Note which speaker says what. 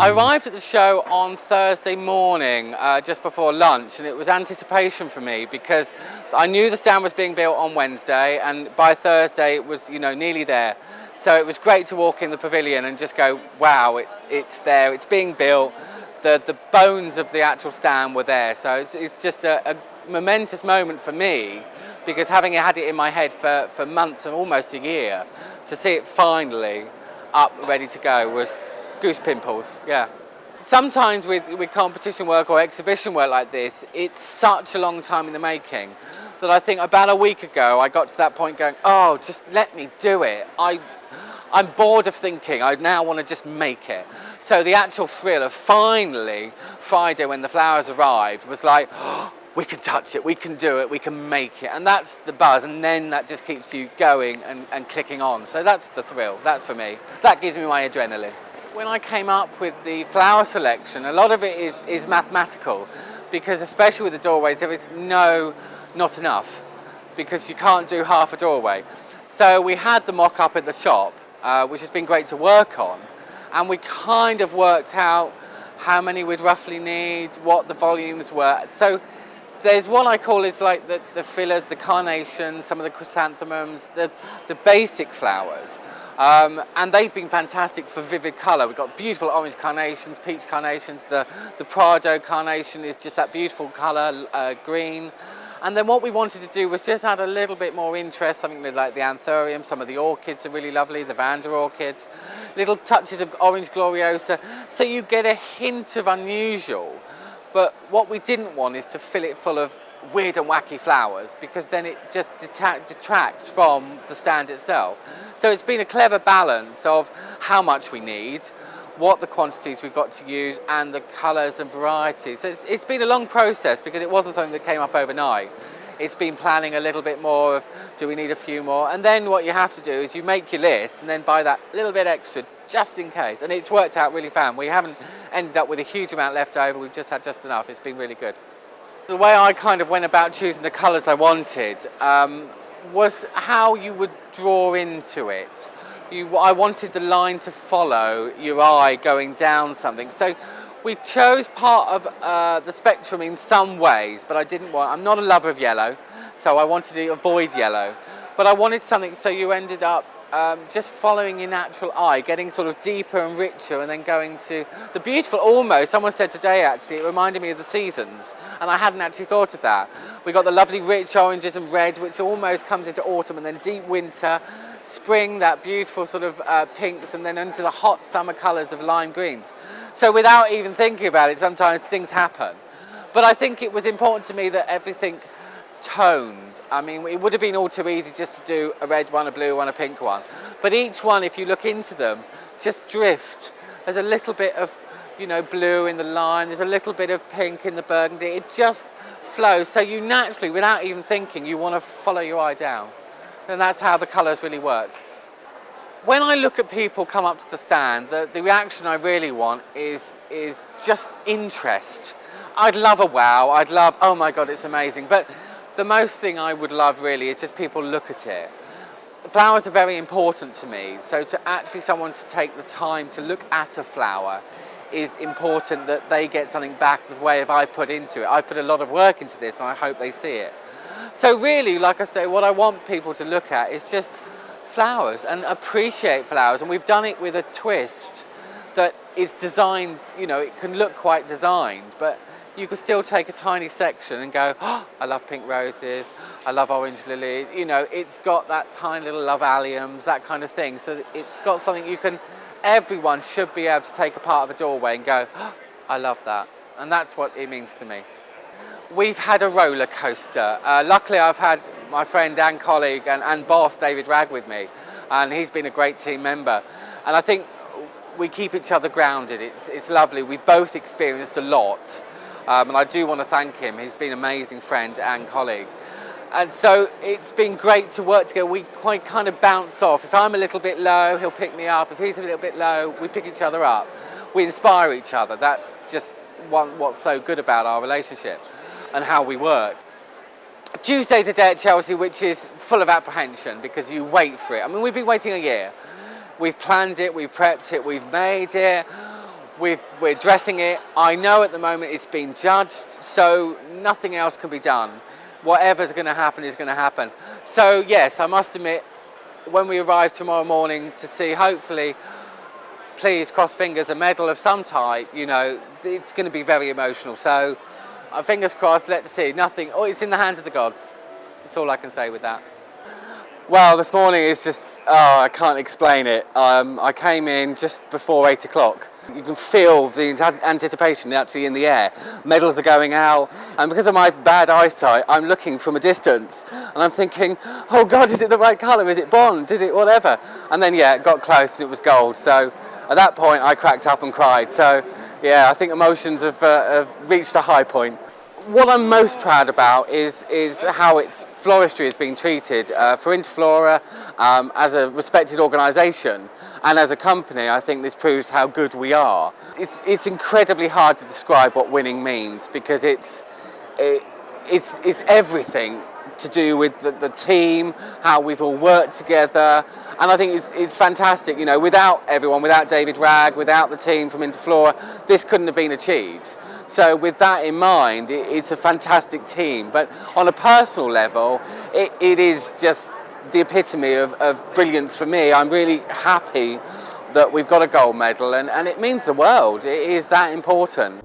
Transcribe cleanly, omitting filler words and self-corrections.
Speaker 1: I arrived at the show on Thursday morning, just before lunch, and it was anticipation for me because I knew the stand was being built on Wednesday, and by Thursday it was, nearly there. So it was great to walk in the pavilion and just go, wow, it's there, it's being built. The bones of the actual stand were there. So it's just a momentous moment for me, because having had it in my head for months and almost a year, to see it finally up, ready to go, was goose pimples, yeah. Sometimes with competition work or exhibition work like this, it's such a long time in the making that I think about a week ago I got to that point going, oh, just let me do it. I'm bored of thinking, I now want to just make it. So the actual thrill of finally, Friday when the flowers arrived, was like, oh, we can touch it, we can do it, we can make it. And that's the buzz, and then that just keeps you going and clicking on. So that's the thrill, that's for me. That gives me my adrenaline. When I came up with the flower selection, a lot of it is mathematical, because especially with the doorways, there is not enough, because you can't do half a doorway. So we had the mock-up in the shop, which has been great to work on, and we kind of worked out how many we'd roughly need, what the volumes were. So there's what I call is like the fillers, the carnations, some of the chrysanthemums, the basic flowers. And they've been fantastic for vivid colour. We've got beautiful orange carnations, peach carnations, the Prado carnation is just that beautiful colour, green. And then what we wanted to do was just add a little bit more interest, something like the anthurium, some of the orchids are really lovely, the Vanda orchids, little touches of orange gloriosa, so you get a hint of unusual. But what we didn't want is to fill it full of weird and wacky flowers, because then it just detracts from the stand itself. So it's been a clever balance of how much we need, what the quantities we've got to use, and the colours and varieties. So it's been a long process, because it wasn't something that came up overnight. It's been planning a little bit more of, do we need a few more? And then what you have to do is you make your list and then buy that little bit extra just in case. And it's worked out really fine. We haven't ended up with a huge amount left over. We've just had just enough. It's been really good. The way I kind of went about choosing the colours I wanted was how you would draw into it. I wanted the line to follow your eye going down something. So we chose part of the spectrum in some ways, but I'm not a lover of yellow, so I wanted to avoid yellow. But I wanted something so you ended up just following your natural eye, getting sort of deeper and richer, and then going to the beautiful, almost, someone said today actually, it reminded me of the seasons, and I hadn't actually thought of that. We got the lovely rich oranges and reds, which almost comes into autumn, and then deep winter, spring, that beautiful sort of pinks, and then into the hot summer colours of lime greens. So without even thinking about it, sometimes things happen. But I think it was important to me that everything toned. I mean, it would have been all too easy just to do a red one, a blue one, a pink one. But each one, if you look into them, just drift. There's a little bit of, blue in the lime, there's a little bit of pink in the burgundy. It just flows. So you naturally, without even thinking, you want to follow your eye down. And that's how the colours really worked. When I look at people come up to the stand, the reaction I really want is just interest. I'd love a wow, I'd love, oh my God, it's amazing. But the most thing I would love really is just people look at it. Flowers are very important to me, so to actually someone to take the time to look at a flower is important, that they get something back the way I put into it. I put a lot of work into this and I hope they see it. So really, like I say, what I want people to look at is just flowers and appreciate flowers, and we've done it with a twist that is designed, it can look quite designed, but you could still take a tiny section and go, oh, I love pink roses, I love orange lilies, it's got that tiny little love alliums, that kind of thing. So it's got something everyone should be able to take a part of a doorway and go, oh, I love that. And that's what it means to me. We've had a roller coaster. Luckily I've had my friend and colleague and boss David Ragg with me, and he's been a great team member. And I think we keep each other grounded. It's lovely. We've both experienced a lot. And I do want to thank him. He's been an amazing friend and colleague. And so it's been great to work together. We quite kind of bounce off. If I'm a little bit low, he'll pick me up. If he's a little bit low, we pick each other up. We inspire each other. That's just what's so good about our relationship and how we work. Tuesday's a day at Chelsea which is full of apprehension, because you wait for it. I mean, we've been waiting a year. We've planned it, we've prepped it, we've made it. We're dressing it. I know at the moment it's been judged, so nothing else can be done. Whatever's going to happen is going to happen. So yes, I must admit, when we arrive tomorrow morning to see, hopefully, please cross fingers, a medal of some type, you know, it's going to be very emotional. So fingers crossed, let's see. Nothing, oh, it's in the hands of the gods. That's all I can say with that. Well, this morning is just, oh, I can't explain it. I came in just before 8 o'clock. You can feel the anticipation actually in the air. Medals are going out, and because of my bad eyesight, I'm looking from a distance, and I'm thinking, oh God, is it the right colour? Is it bronze? Is it whatever? And then, yeah, it got close and it was gold. So at that point, I cracked up and cried. So, yeah, I think emotions have reached a high point. What I'm most proud about is how its floristry is being treated. For Interflora, as a respected organisation and as a company, I think this proves how good we are. It's incredibly hard to describe what winning means, because it's everything to do with the team, how we've all worked together, and I think it's fantastic. You know, without everyone, without David Ragg, without the team from Interflora, this couldn't have been achieved. So with that in mind, it's a fantastic team. But on a personal level, it is just the epitome of brilliance for me. I'm really happy that we've got a gold medal, and it means the world. It is that important.